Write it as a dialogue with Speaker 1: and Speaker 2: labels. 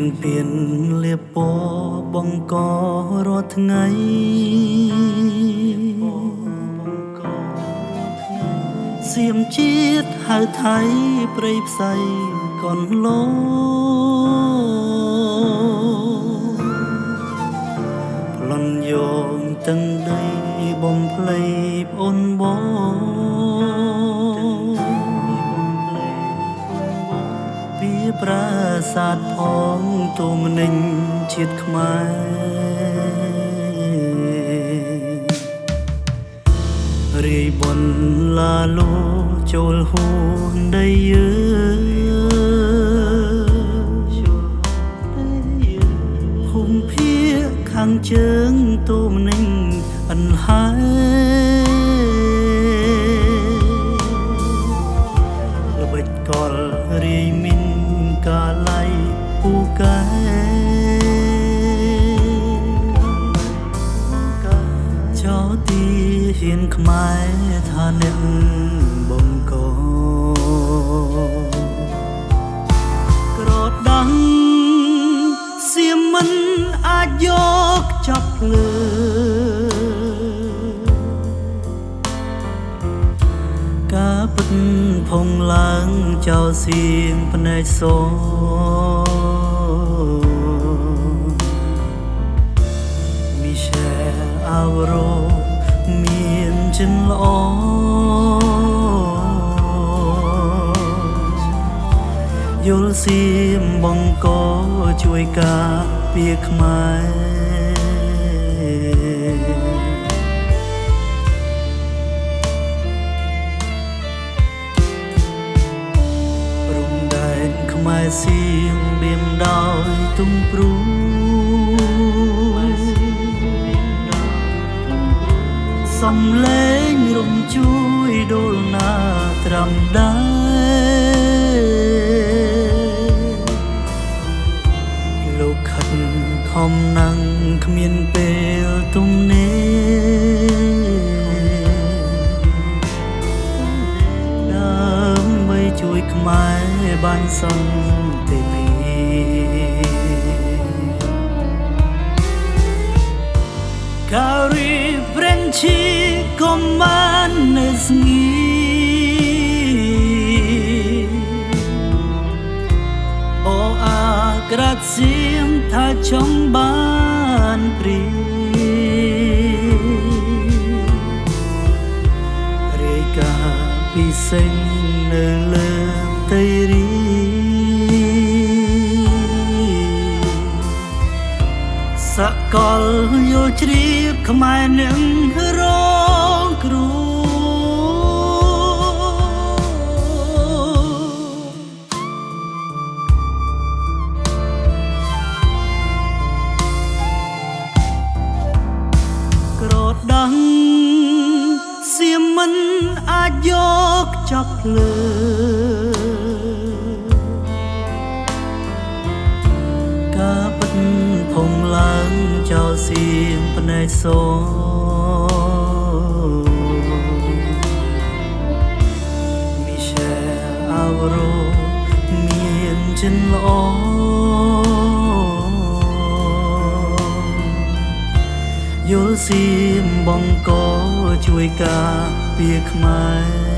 Speaker 1: នពៀនលៀបពបងករត់ថ្ងៃសៀមជាតិហៅថៃព្រៃផ្សៃកនឡូប្លន់យោងទាំងដីបំភ្លៃប្អូនបងពីប្រាសាទផងទូមនិញជាតិខ្មែររាយបនឡាលូចូលហួនដីភូមិភាគខាងជើងទូមនិញអន្ហើយល្បិចកលរាយមីនកាឡៃពូកែចោទីហ៊ានខ្មែរថាអ្នកបងកក្រដាំងសៀមមិនអាចយកចាប់ភ្លើការពិតផុងឡើងចោលសៀងភ្នែកសមីសែលអាវរ៉ូមានចិនល្អយល់សៀមបងកជួយការពារខ្មែរខ្មែរសៀមបៀមដោយទុំព្រូសំលេងរំជួយដូលណាត្រាំដែរលោកខិតខំណាំងគ្មានពេលទំនេរដើម្បីជួយខ្មែរបានសន្តិភាពការីប្រេនឈីកុំបាននៅស្ងីអូអាក្រាតសៀមថាចង់បានព្រីរាយការណ៍ពិសេសនៅលើតៃរីសកលយល់ជ្រាបខ្មែរនឹងរងគ្រោះក្រដាំងសៀមមិនអាចយកចាប់ភ្លើការពិតផុងឡើងចោលសៀមភ្នែកសមីសែលអាវរ៉ូមានចិនល្អយល់សៀមបងកជួយការពារខ្មែរ